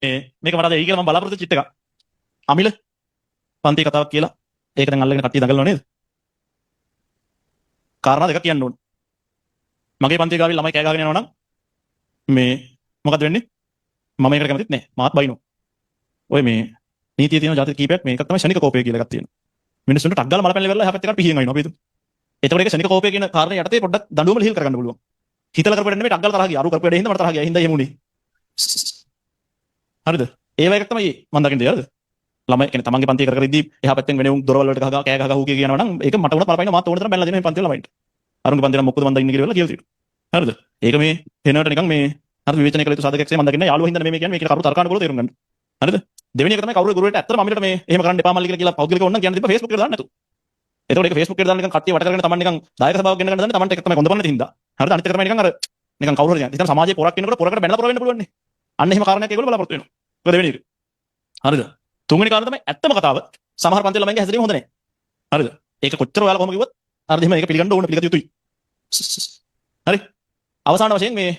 මේක මට අද එයි කියලා මම බලාපොරොත්තු චිට් එක. අමිල පන්ති කතාවක් කියලා. ඒක දැන් අල්ලගෙන කට්ටිය දඟලනවා නේද? කාරණා දෙකක් කියන්න ඕන. මගේ පන්ති ගාවින් ළමයි කෑ ගහගෙන යනවා නම් මේ මොකද වෙන්නේ? මම ඒකට කැමතිත් නෑ. මාත් බයිනෝ. ඔය මේ නීතියේ තියෙන જાති කීපයක් මේකක් තමයි ශනික කෝපය කියලා එකක් තියෙනවා. මිනිස්සුන්ට ටක් ගාලා මලපැන් ලෙවල්ලා එහා පැත්තට පිහින් අයින්නවා අපි හිතමු. එතකොට ඒක ශනික කෝපය කියන කාරණේ යටතේ පොඩ්ඩක් දඬුවම ලිහිල් කරගන්න පුළුවන්. හිතලා කරපු වැඩ නෙමෙයි ටක් ගාලා තරහ ගියා. අරු කරපු වැඩේ හින්දා මට තරහ ගියා. හින්දා එහෙම උනේ. හරිද? ඒ වගේ එකක් තමයි මම දකින්නේ හරිද? ළමයි කියන්නේ තමන්ගේ පන්තිය කර කර ඉද්දී එහා පැත්තෙන් වෙන උන් දොරවල් වලට ගහ කෑ ගහ හූ කියනවා නම් ඒක මට උනත් බලපයින් මාත් ඕන තරම් බැලලා දෙන මේ පන්තිය ළමයින්ට. අරුන්ගේ පන්තිය නම් මොකද මන් දන්නේ කියලා කියලා තියෙනවා. හරිද? ඒක මේ එනවට නිකන් මේ හරි විවේචනය කළ යුතු සාධකයක් මම දකින්නේ යාළුවෝ හින්දා මේ කියන්නේ මේක කරු තර්කානුකූලව තේරුම් ගන්න. හරිද? දෙවෙනි එක තමයි කවුරු ගුරුවරට ඇත්තටම අමිලට මේ එහෙම කරන්න එපා මල්ලි කියලා පෞද්ගලිකව ඕන නම් කියන්න තිබ්බා Facebook එකට දාන්න නැතු. එතකොට ඒක Facebook එකට දාන්න නිකන් කට්ටිය වට කරගෙන තමන් නිකන් දායක සභාවක් ගෙන්න ගන්න දන්නේ තමන්ට එක තමයි කොන්ද බලන්න තින්දා. හරිද? අනිත් එක තමයි නිකන් අර නිකන් කවුරු හරි හිතන සමාජයේ පොරක් වෙනකොට පොරකට බැනලා පොර වෙන්න පුළුවන් නේ. අන්න එහෙම කාරණයක් ඒගොල්ලෝ බලාපොරොත්තු වෙනවා. ඒක දෙවෙනි එක. හරිද? තුන්වෙනි කාරණා තමයි ඇත්තම කතාව. සමහර පන්ති ළමයින්ගේ හැසිරීම හොඳ නැහැ. හරිද? ඒක කොච්චර ඔයාලා කොහොම කිව්වත් හරිද? එහෙම ඒක පිළිගන්න ඕන පිළිගත යුතුයි. හරි? අවසාන වශයෙන් මේ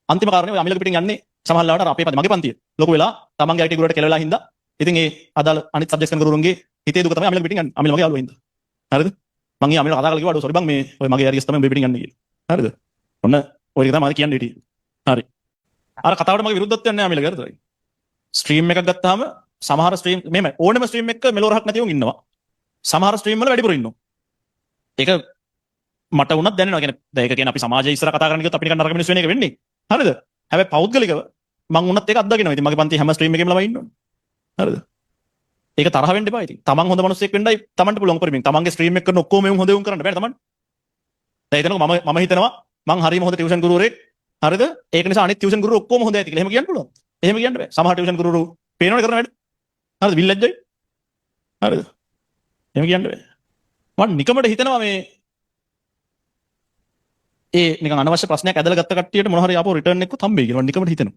අන්තිම කාරණේ ඔය අමිලක පිටින් යන්නේ සමහර ලාවට අපේ පන්ති මගේ පන්තිය ලොකු වෙලා තමන්ගේ IT ගුරුවරට කෙලවෙලා හින්දා ඉතින් ඒ අදාළ අනිත් සබ්ජෙක්ට්ස් කරන ගුරුවරුන්ගේ හිතේ දුක තමයි අමිලක පිටින් යන්නේ. අමිල මගේ යාළුවා හින්දා. හරිද? මං ඊ අමිල කතා කරලා කිව්වා අඩෝ සෝරි බං මේ ඔය මගේ ඇරියස් තමයි මේ පිටින් යන්නේ කියලා. හරිද? ඔන්න ඔය ටික තමයි මම කියන්නේ හිටියේ. හරි. අර කතාවට මගේ විරුද්ධත්වයක් නැහැ අමිලගේ හරිද? ස්ට්‍රීම් එකක් ගත්තාම සමහර ස්ට්‍රීම් මෙහෙම ඕනෙම ස්ට්‍රීම් එකක මෙලොරහක් නැතිවම ඉන්නවා. සමහර ස්ට්‍රීම් වල වැඩිපුර ඉන්නවා. ඒක මට වුණත් දැනෙනවා. කියන්නේ දැන් ඒක කියන්නේ අපි සමාජයේ ඉස්සර කතා කරන්න ගියොත් අපි නිකන් නරක මිනිස්සු වෙන එක වෙන්නේ. හරිද? හැබැයි පෞද්ගලිකව මං වුණත් ඒක අත්දකිනවා. ඉතින් මගේ පන්ති හැම ස්ට්‍රීම් එකේම ළමයි ඉන්නවනේ. හරිද? ඒක තරහ වෙන්න එපා ඉතින්. තමන් හොඳ මිනිස්සෙක් වෙන්නයි තමන්ට පුළුවන් උපරිමයෙන්. තමන්ගේ ස්ට්‍රීම් එක කරන ඔක්කොම එවුන් හොඳ එවුන් කරන්න බෑ තමන්. දැන් හිතනකො මම හිතනවා මං හරියම හොඳ ටියුෂන් ගුරුවරයෙක්. හරිද? ඒක නිසා අනිත් ටියුෂන් ගුරුවරු ඔක්කොම හොඳ ඇති කියලා. එහෙම කියන්න පුළුවන්. එහෙම කියන්න බෑ. සමහර ටියුෂන් ගුරුවරු පේනවනේ කරන වැඩ. හරිද? විල්ලැජ්ජයි. හරිද? එහෙම කියන්න බෑ. මම නිකමට හිතනවා මේ ඒ නිකන් අනවශ්‍ය ප්‍රශ්නයක් ඇදලා ගත්ත කට්ටියට මොන හරි ආපහු රිටර්න් එකක් හම්බෙයි කියලා මම නිකමට හිතනවා.